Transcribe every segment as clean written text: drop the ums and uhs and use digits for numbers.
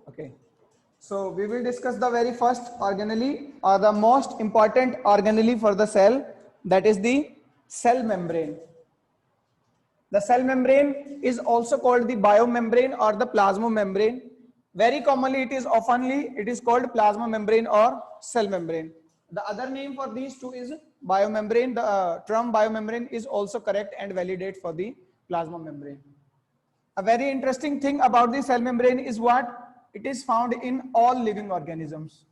Okay. So we will discuss the very first organelle or the most important organelle for the cell, that is the cell membrane. The cell membrane is also called the biomembrane or the plasma membrane. Very commonly it is called plasma membrane or cell membrane. The other name for these two is biomembrane. The term biomembrane is also correct and validate for the plasma membrane. A very interesting thing about the cell membrane is what? It is found in all living organisms.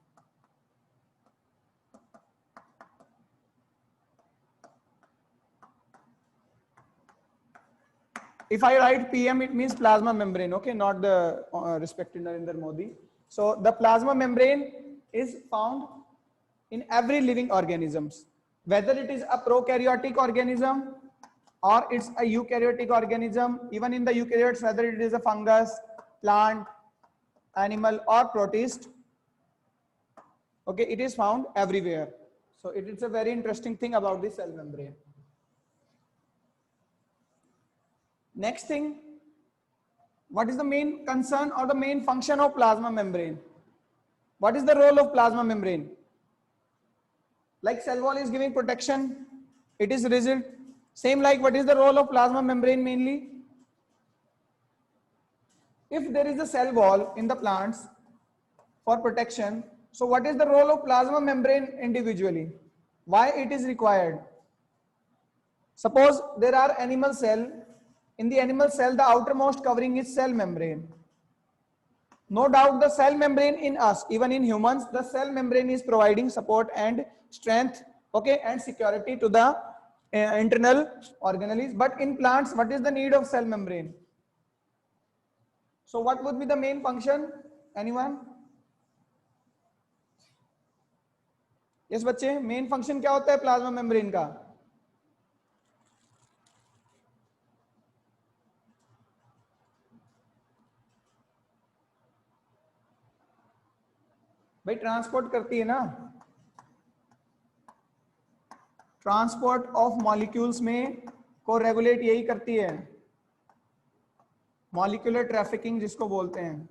If I write PM, it means plasma membrane, okay, not the respected Narendra Modi. So the plasma membrane is found in every living organisms, whether it is a prokaryotic organism or it's a eukaryotic organism. Even in the eukaryotes, whether it is a fungus, plant, animal or protist, okay, it is found everywhere. So it is a very interesting thing about the cell membrane. Next thing, what is the main concern or the main function of plasma membrane? What is the role of plasma membrane? Like cell wall is giving protection, it is rigid. Same like what is the role of plasma membrane mainly? If there is a cell wall in the plants for protection, so what is the role of plasma membrane individually? Why it is required? Suppose there are animal cell. In the animal cell, the outermost covering is cell membrane. No doubt the cell membrane in us, even in humans, the cell membrane is providing support and strength, okay, and security to the internal organelles. But in plants, what is the need of cell membrane? So what would be the main function? Anyone? Yes बच्चे, main function क्या होता है plasma membrane का? भाई transport करती है ना, transport of molecules में को रेगुलेट यही करती है, मॉलिक्यूलर ट्रैफिकिंग जिसको बोलते हैं.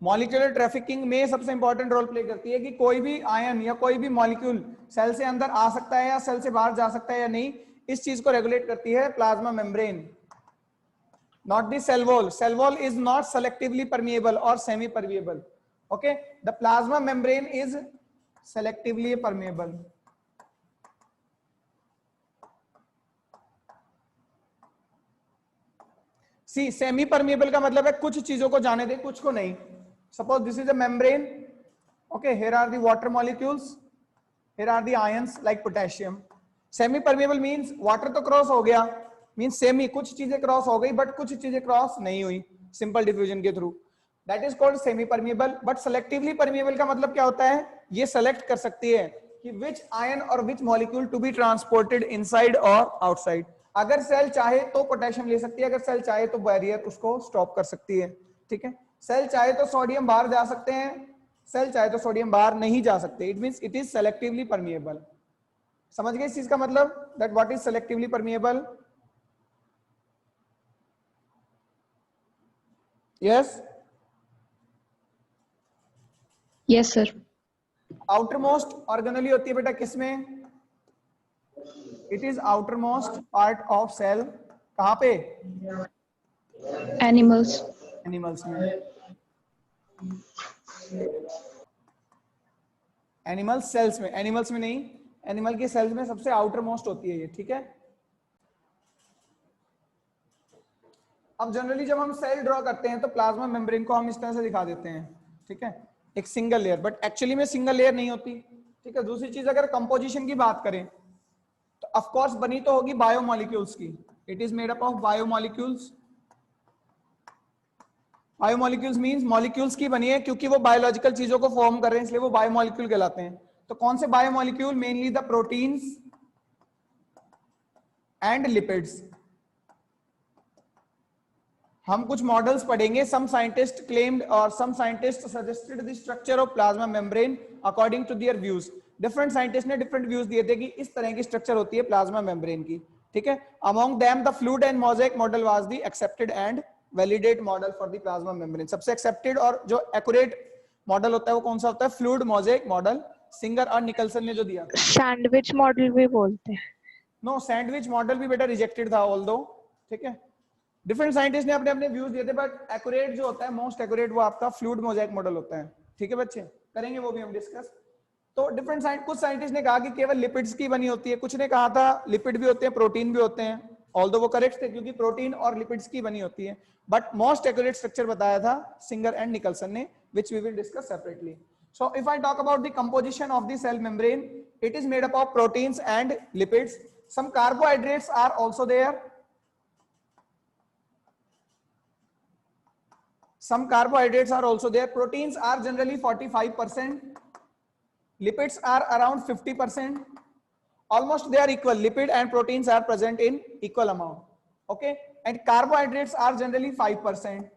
मॉलिक्यूलर ट्रैफिकिंग में सबसे इंपॉर्टेंट रोल प्ले करती है कि कोई भी आयन या कोई भी मॉलिक्यूल सेल से अंदर आ सकता है या सेल से बाहर जा सकता है या नहीं, इस चीज को रेगुलेट करती है plasma membrane, not the cell wall. Cell wall is not selectively permeable और semi permeable. Okay, the plasma membrane is selectively permeable. See semi permeable का मतलब है कुछ चीजों को जाने दे, कुछ को नहीं. Suppose this is a membrane, okay, here are the water molecules, here are the ions like potassium. Semipermeable means water तो क्रॉस हो गया, मींस सेमी, कुछ चीजें क्रॉस हो गई बट कुछ चीजें क्रॉस नहीं हुई सिंपल डिफ्यूजन के through. That is called semi permeable. But selectively permeable का मतलब क्या होता है? ये सेलेक्ट कर सकती है कि विच आयन और which molecule to be transported inside और आउटसाइड. अगर सेल चाहे तो पोटेशियम ले सकती है, अगर सेल चाहे तो बैरियर उसको स्टॉप कर सकती है. ठीक है, सेल चाहे तो सोडियम बाहर जा सकते हैं, सेल चाहे तो सोडियम बाहर नहीं जा सकते. It means it is selectively permeable. समझ गए इस चीज का मतलब? That what is selectively permeable? Yes yes sir. Outermost organelle होती है बेटा किसमें? It is outermost part of cell. कहां पे? एनिमल्स. एनिमल्स में. एनिमल सेल्स में, एनिमल्स में नहीं, एनिमल के सेल्स में सबसे आउटर मोस्ट होती है ये. ठीक है, अब जनरली जब हम सेल ड्रॉ करते हैं तो प्लाज्मा मेम्ब्रेन को हम इस तरह से दिखा देते हैं. ठीक है, एक सिंगल लेयर, बट एक्चुअली में सिंगल लेयर नहीं होती. ठीक है, दूसरी चीज अगर कंपोजिशन की बात करें तो ऑफ कोर्स बनी तो होगी बायोमोलिक्यूल्स की. It is made up of biomolecules. Biomolecules means molecules की बनी है, क्योंकि वो बायोलॉजिकल चीजों को फॉर्म कर रहे हैं इसलिए वो बायोमोलिक्यूल कहलाते हैं. तो कौन से biomolecule? Mainly the proteins and lipids. हम कुछ मॉडल्स पढ़ेंगे. सम साइंटिस्ट क्लेम्ड और some scientist suggested the structure of plasma membrane according to their views. Different scientist ने डिफरेंट व्यूज दिए थे कि इस तरह की स्ट्रक्चर होती है प्लाज्मा मेम्ब्रेन की, ठीक है। Among them the fluid and mosaic model was the accepted and validate model for the plasma membrane. सबसे एक्सेप्टेड और जो एक्यूरेट मॉडल होता है वो कौन सा होता है? फ्लूइड मोज़ेक मॉडल, सिंगर और निकलसन ने जो दिया था। सैंडविच मॉडल भी बोलते हैं। नो, सैंडविच मॉडल भी बेटा रिजेक्टेड था ऑल्दो, ठीक है। डिफरेंट साइंटिस्ट ने अपने अपने व्यूज दिए थे, बट एक्यूरेट जो होता है, मोस्ट एक्यूरेट, वो आपका फ्लूइड मोज़ेक मॉडल होता है, ठीक है बच्चे, करेंगे वो भी हम डिस्कस। तो डिफरेंट कुछ साइंटिस्ट ने कहा कि केवल लिपिड्स की बनी होती है, कुछ ने कहा था लिपिड भी होते हैं, प्रोटीन भी होते हैं, ऑल्दो वो करेक्ट थे क्योंकि प्रोटीन और लिपिड्स की बनी होती है, बट मोस्ट एक्यूरेट स्ट्रक्चर बताया था सिंगर एंड निकलसन ने, which we will discuss separately. So if I talk about the composition of the cell membrane, it is made up of proteins and lipids. Some carbohydrates are also there. Some carbohydrates are also there. Proteins are generally 45%. Lipids are around 50%. Almost they are equal. Lipid and proteins are present in equal amount. Okay. And carbohydrates are generally 5%,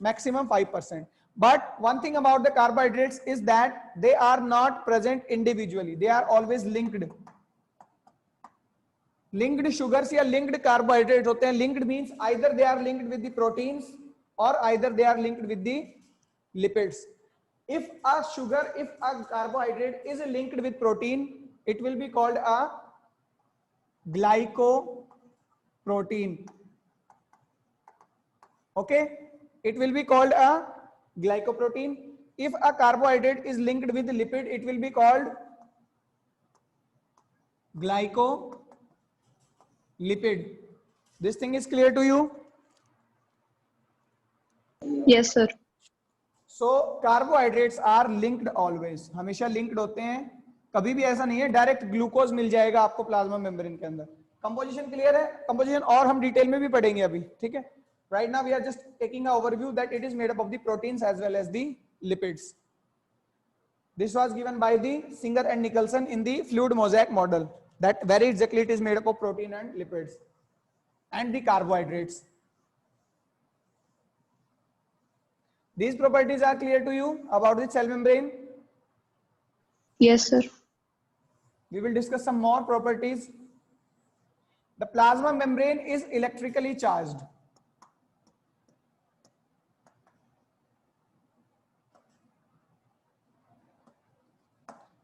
maximum 5%. But one thing about the carbohydrates is that they are not present individually. They are always linked. Linked sugars या linked carbohydrates होते हैं. Linked means either they are linked with the proteins or either they are linked with the lipids. If a carbohydrate is linked with protein, it will be called a glycoprotein. Okay, it will be called a glycoprotein. If a carbohydrate is linked with lipid, it will be called glycolipid. This thing is clear to you? Yes, sir. So carbohydrates are linked always. हमेशा linked होते हैं, कभी भी ऐसा नहीं है direct glucose मिल जाएगा आपको प्लाज्मा मेम्ब्रेन के अंदर। कंपोजिशन क्लियर है? कंपोजिशन और हम डिटेल में भी पढ़ेंगे अभी, ठीक है। Right now we are just taking an overview that it is made up of the proteins as well as the lipids. This was given by the Singer and Nicholson in the fluid mosaic model, that very exactly it is made up of protein and lipids and the carbohydrates. These properties are clear to you about the cell membrane? Yes, sir. We will discuss some more properties. The plasma membrane is electrically charged.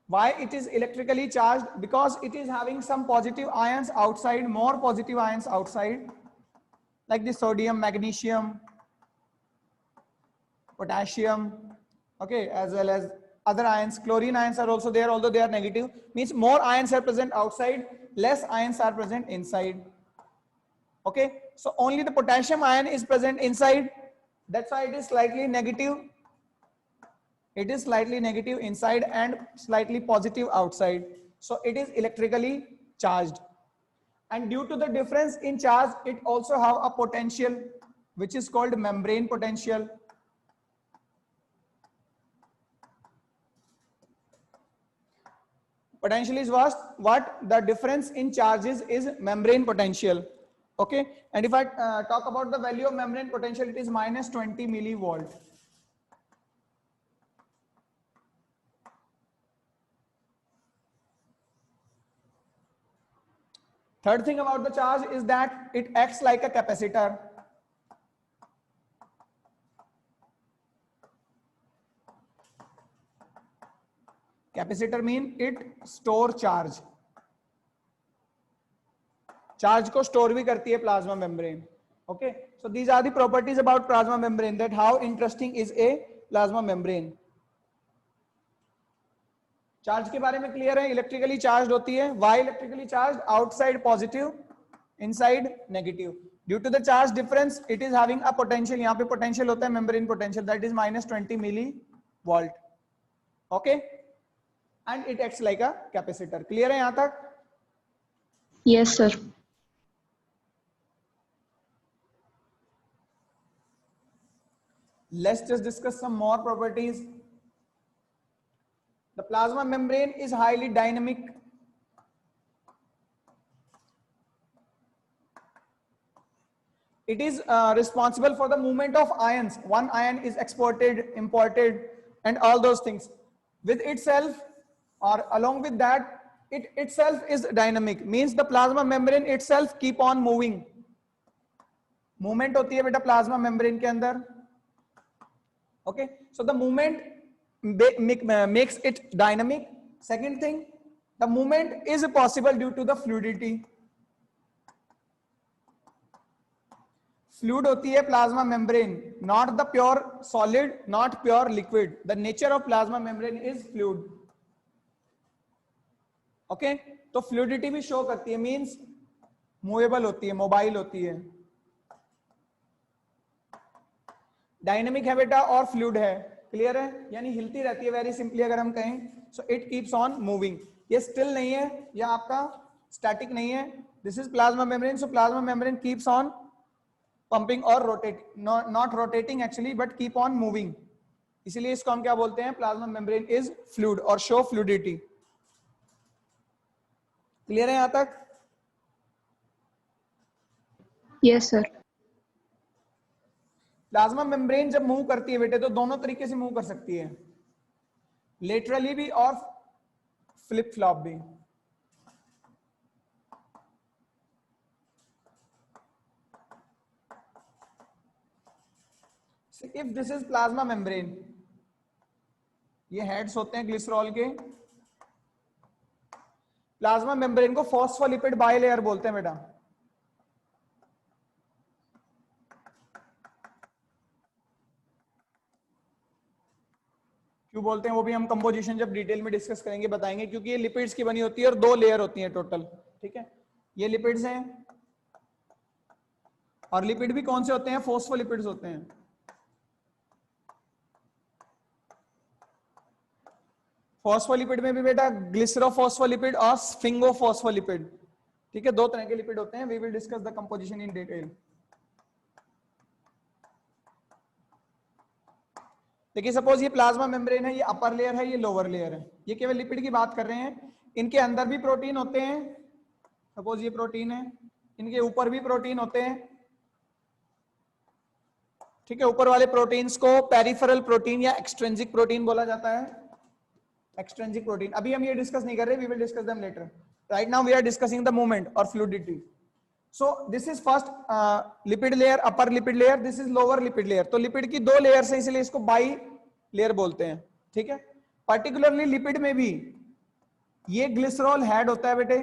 Why it is electrically charged? Because it is having some positive ions outside, more positive ions outside, like the sodium, magnesium, potassium, okay, as well as other ions. Chlorine ions are also there, although they are negative. Means more ions are present outside, less ions are present inside. Okay, so only the potassium ion is present inside. That's why it is slightly negative. It is slightly negative inside and slightly positive outside. So it is electrically charged. And due to the difference in charge, it also have a potential, which is called membrane potential. Potential is what? The difference in charges is membrane potential. Okay. And if I talk about the value of membrane potential, it is minus 20 millivolt. Third thing about the charge is that it acts like a capacitor. Capacitor mean it store charge. Charge को store भी करती है plasma membrane. Okay, so these are the properties about plasma membrane, that how interesting is a plasma membrane. Charge के बारे में clear है? Electrically charge होती है. Why electrically charge? Outside positive, inside negative. Due to the charge difference it is having a potential. यहाँ पे potential होता है membrane potential, that is minus 20 millivolt. Okay, and it acts like a capacitor. Clear है यहाँ तक? Yes, sir. Let's just discuss some more properties. The plasma membrane is highly dynamic. It is responsible for the movement of ions. One ion is exported, imported, and all those things. With itself, or along with that it itself is dynamic, means the plasma membrane itself keep on moving. Movement होती है बेटा plasma membrane के अंदर. Okay, so the movement makes it dynamic. Second thing, the movement is possible due to the fluidity. Fluid होती है plasma membrane, not the pure solid, not pure liquid. The nature of plasma membrane is fluid. Okay, तो fluidity भी show करती है, means movable होती है, mobile होती है. डायनेमिक है बेटा और फ्लूइड है. क्लियर है, यानी हिलती रहती है. वेरी सिंपली अगर हम कहें, so it keeps on moving. ये स्टिल नहीं है, या आपका स्टैटिक नहीं है. This is plasma membrane. So plasma membrane keeps on pumping और rotate, not rotating actually, but keep on moving. इसीलिए इसको हम क्या बोलते हैं, प्लाज्मा मेम्ब्रेन इज फ्लूइड और शो फ्लूइडिटी. क्लियर है यहां तक? Yes sir. प्लाज्मा मेम्ब्रेन जब मूव करती है बेटे, तो दोनों तरीके से मूव कर सकती है, लेटरली भी और फ्लिप फ्लॉप भी. If this is plasma membrane, ये हेड्स होते हैं ग्लिसरॉल के. प्लाज्मा मेम्ब्रेन को फॉस्फोलिपिड बाइलेयर बोलते हैं बेटा. क्यों बोलते हैं वो भी हम कंपोजिशन जब डिटेल में डिस्कस करेंगे बताएंगे, क्योंकि ये लिपिड्स की बनी होती है और 2 लेयर होती है टोटल. ठीक है, ये लिपिड्स हैं, और लिपिड भी कौन से होते हैं, फॉस्फोलिपिड्स होते हैं. फॉस्फोलिपिड में भी बेटा ग्लिसरोफॉस्फोलिपिड और स्फिंगोफॉस्फोलिपिड. ठीक है, 2 तरह के लिपिड होते हैं. We will discuss the composition in detail. देखिए, सपोज ये प्लाज्मा मेम्ब्रेन है, ये अपर लेयर है, ये लोअर लेयर है. ये केवल लिपिड की बात कर रहे हैं. इनके अंदर भी प्रोटीन होते हैं. सपोज ये प्रोटीन है, इनके ऊपर भी प्रोटीन होते हैं. ठीक है, ऊपर वाले प्रोटीन्स को पेरिफेरल प्रोटीन या एक्सट्रिंसिक प्रोटीन बोला जाता है. एक्सट्रिंसिक प्रोटीन अभी हम ये डिस्कस नहीं कर रहे, we will discuss them later. Right now we are discussing the movement और fluidity. So this is first lipid layer, upper lipid layer. This is lower lipid layer. तो लिपिड की 2 layers हैं, इसलिए इसको बाई लेयर बोलते हैं. ठीक है, पर्टिकुलरली लिपिड में भी ये ग्लिसरॉल हेड होता है बेटे.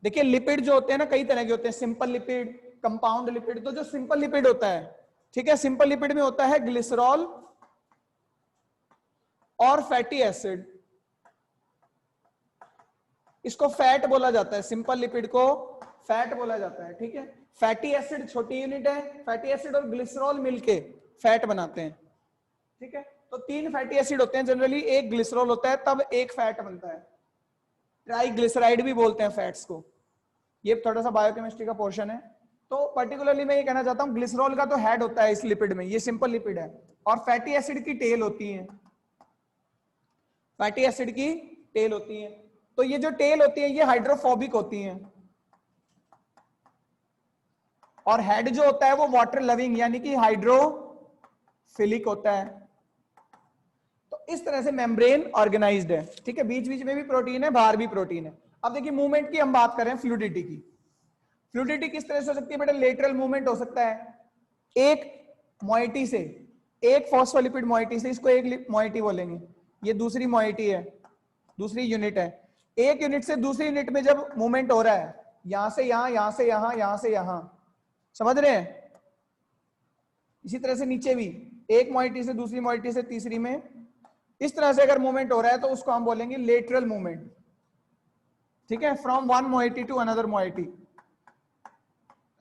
देखिए, लिपिड जो होते हैं ना, कई तरह के होते हैं, सिंपल लिपिड, कंपाउंड लिपिड. तो जो सिंपल लिपिड होता है, ठीक है, सिंपल लिपिड में होता है ग्लिसरॉल और फैटी एसिड. इसको फैट बोला जाता है, सिंपल लिपिड को फैट बोला जाता है. ठीक है, फैटी एसिड छोटी यूनिट है. फैटी एसिड और ग्लिसरॉल मिलके फैट बनाते हैं. ठीक है, तो 3 फैटी एसिड होते हैं जनरली, एक ग्लिसरॉल होता है, तब एक फैट बनता है. ट्राइग्लिसराइड भी बोलते हैं फैट्स को. ये थोड़ा सा बायोकेमिस्ट्री का पोर्शन है. तो पर्टिकुलरली मैं ये कहना चाहता हूं, ग्लिसरॉल का तो हेड होता है इस लिपिड में, ये सिंपल लिपिड है, और फैटी एसिड की टेल होती है. फैटी एसिड की टेल होती है. तो ये जो टेल होती है, ये हाइड्रोफोबिक होती है, और हेड जो होता है वो वाटर लविंग यानी कि हाइड्रोफिलिक होता है. तो इस तरह से मेम्ब्रेन ऑर्गेनाइज्ड है. ठीक है, बीच बीच में भी प्रोटीन है, बाहर भी प्रोटीन है. अब देखिए, मूवमेंट की हम बात कर रहे हैं, फ्लूइडिटी की. फ्लूइडिटी किस तरह से हो सकती है बेटा? लेटरल मूवमेंट हो सकता है, एक मोइटी से, एक फॉस्फोलिपिड मोइटी से, इसको एक मोइटी बोलेंगे. ये दूसरी मोइटी है, दूसरी यूनिट है. एक यूनिट से दूसरी यूनिट में जब मूवमेंट हो रहा है, यहां से यहां, यहां से यहां, यहां से यहां, समझ रहे हैं? इसी तरह से नीचे भी एक मोइटी से दूसरी मोइटी से तीसरी में, इस तरह से अगर मूवमेंट हो रहा है तो उसको हम बोलेंगे लेटरल मूवमेंट. ठीक है, from one moiety to another moiety.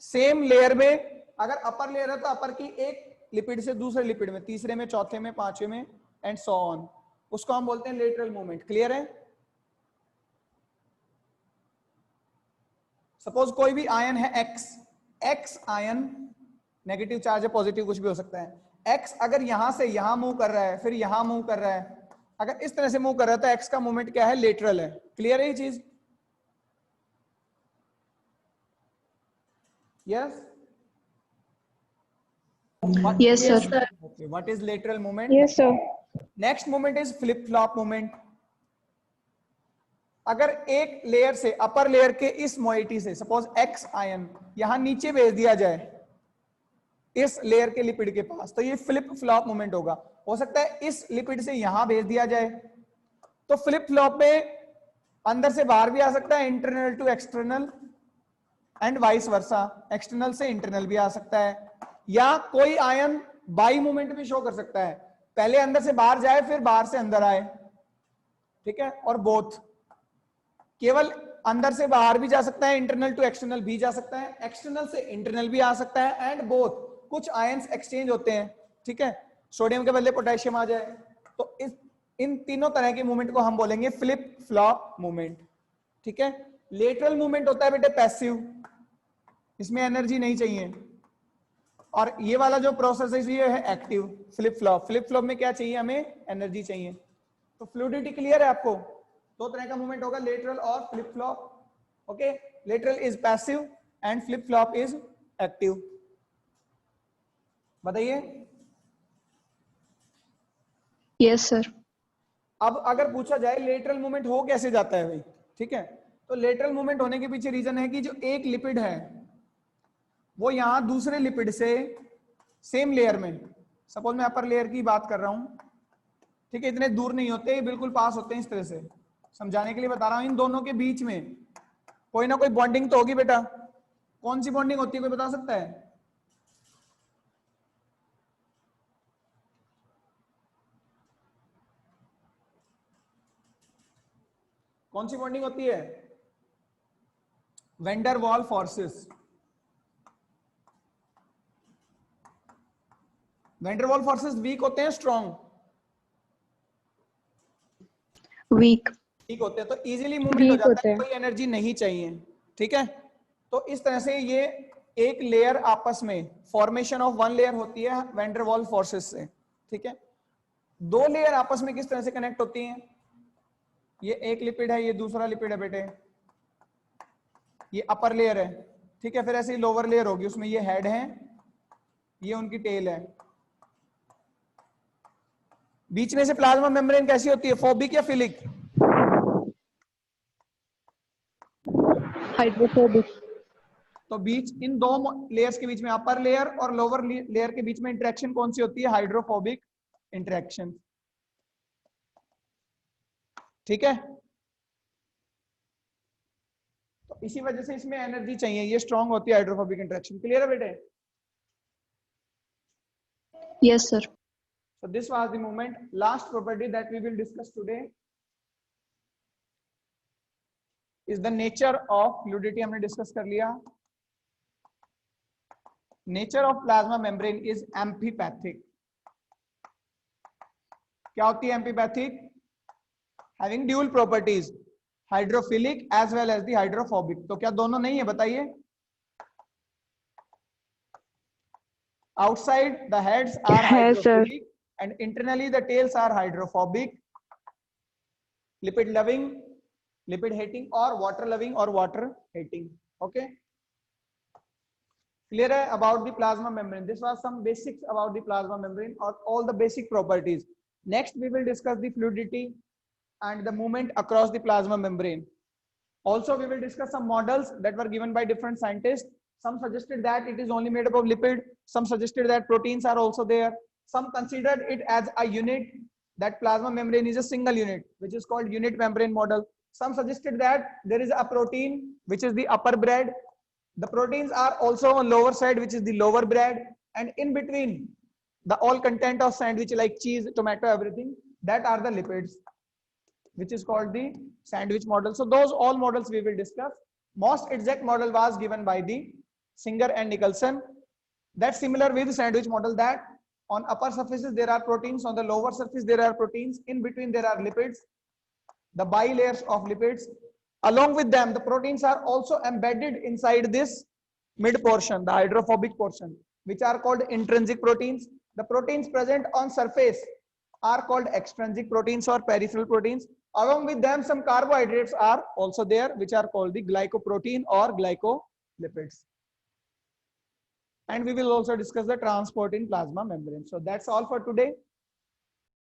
Same layer में अगर अपर लेयर है तो अपर की एक लिपिड से दूसरे लिपिड में, तीसरे में, चौथे में, पांचवे में, एंड सो ऑन, उसको हम बोलते हैं लेटरल मूवमेंट. क्लियर है? सपोज कोई भी आयन है एक्स आयन, नेगेटिव चार्ज है, पॉजिटिव कुछ भी हो सकता है. एक्स अगर यहां से यहां मूव कर रहा है, फिर यहां मूव कर रहा है, अगर इस तरह से मूव कर रहा है तो एक्स का मूवमेंट क्या है? लेटरल है. क्लियर है ये चीज? Yes. Yes, sir. What is lateral movement? Yes, sir. Next movement is flip flop movement. अगर एक लेयर से, अपर लेयर के इस मोइटी से सपोज एक्स आयन यहां नीचे भेज दिया जाए इस लेयर के लिपिड के पास, तो ये फ्लिप फ्लॉप मूवमेंट होगा। हो सकता है इस लिपिड से यहां भेज दिया जाए, तो फ्लिप फ्लॉप में अंदर से बाहर भी आ सकता है, internal to external and vice versa, external से इंटरनल भी आ सकता है, या कोई आयन बाई मूवमेंट भी शो कर सकता है, पहले अंदर से बाहर जाए फिर बाहर से अंदर आए, ठीक है। और बोथ, केवल अंदर से बाहर भी जा सकता है, इंटरनल टू एक्सटर्नल भी जा सकता है, एक्सटर्नल से इंटरनल भी आ सकता है, एंड बोथ, कुछ आयंस एक्सचेंज होते हैं, ठीक है। सोडियम के बदले पोटेशियम आ जाए, तो इन तीनों तरह के मूवमेंट को हम बोलेंगे फ्लिप फ्लॉप मूवमेंट, ठीक है। लेटरल मूवमेंट होता है बेटे पैसिव, इसमें एनर्जी नहीं चाहिए, और ये वाला जो प्रोसेस है ये है active flip flop. Flip flop में क्या चाहिए, हमें एनर्जी चाहिए। तो फ्लूइडिटी क्लियर है आपको? दो तरह का मूवमेंट होगा, लेटरल और flip flop. Okay, lateral is passive and flip flop is active. बताइए। Yes, sir. अब अगर पूछा जाए लेटरल मूवमेंट हो कैसे जाता है भाई, ठीक है, तो लेटरल मूवमेंट होने के पीछे रीजन है कि जो एक लिपिड है वो यहां दूसरे लिपिड से सेम लेयर में, सपोज मैं अपर लेयर की बात कर रहा हूं, ठीक है, इतने दूर नहीं होते, बिल्कुल पास होते हैं, इस तरह से समझाने के लिए बता रहा हूं। इन दोनों के बीच में कोई ना कोई बॉन्डिंग तो होगी बेटा। कौन सी बॉन्डिंग होती है, कोई बता सकता है? कौन सी बॉन्डिंग होती है? Van der Waals forces. Van der Waals forces weak होते हैं स्ट्रॉन्ग? Weak. ठीक होते हैं, तो इजीली मूवमेंट हो Weak जाता होते है, हैं. कोई एनर्जी नहीं चाहिए, ठीक है। तो इस तरह से ये एक लेयर आपस में फॉर्मेशन ऑफ वन लेयर होती है वेंडर वॉल फोर्सेस से, ठीक है। दो लेयर आपस में किस तरह से कनेक्ट होती हैं? ये एक लिपिड है, ये दूसरा लिपिड है बेटे, ये अपर लेयर है, ठीक है। फिर ऐसे ही लोअर लेयर होगी, उसमें ये हेड है, ये उनकी टेल है। बीच में से प्लाज्मा मेम्ब्रेन कैसी होती है, फोबिक या फिलिक? Hydrophobic. तो बीच इन दो लेयर्स के बीच में, अपर लेयर और लोअर लेयर के बीच में इंटरेक्शन कौन सी होती है? हाइड्रोफोबिक इंटरेक्शन, ठीक है। तो इसी वजह से इसमें एनर्जी चाहिए, ये स्ट्रांग होती है हाइड्रोफोबिक इंटरेक्शन। क्लियर है बेटे? Yes, sir. So this was the movement. Last property that we will discuss today is the nature of fluidity. हमने डिस्कस कर लिया। Nature of plasma membrane is amphipathic. क्या होती है amphipathic? Having dual properties, hydrophilic as well as the hydrophobic. तो क्या दोनों नहीं है, बताइए? Outside the heads are Yes, sir. hydrophilic and internally the tails are hydrophobic, lipid loving, lipid hating, or water loving or water hating. Okay, clear hai about the plasma membrane? This was some basics about the plasma membrane or all the basic properties. Next we will discuss the fluidity and the movement across the plasma membrane. Also we will discuss some models that were given by different scientists. Some suggested that it is only made up of lipid, some suggested that proteins are also there, some considered it as a unit, that plasma membrane is a single unit, which is called unit membrane model. Some suggested that there is a protein which is the upper bread, the proteins are also on lower side which is the lower bread, and in between the all content of sandwich like cheese, tomato, everything, that are the lipids, which is called the sandwich model. So those all models we will discuss. Most exact model was given by the Singer and Nicholson. That's similar with sandwich model, that on upper surfaces there are proteins, on the lower surface there are proteins, in between there are lipids, the bilayers of lipids. Along with them, the proteins are also embedded inside this mid portion, the hydrophobic portion, which are called intrinsic proteins. The proteins present on surface are called extrinsic proteins or peripheral proteins. Along with them, some carbohydrates are also there, which are called the glycoprotein or glycolipids. And we will also discuss the transport in plasma membrane. So that's all for today.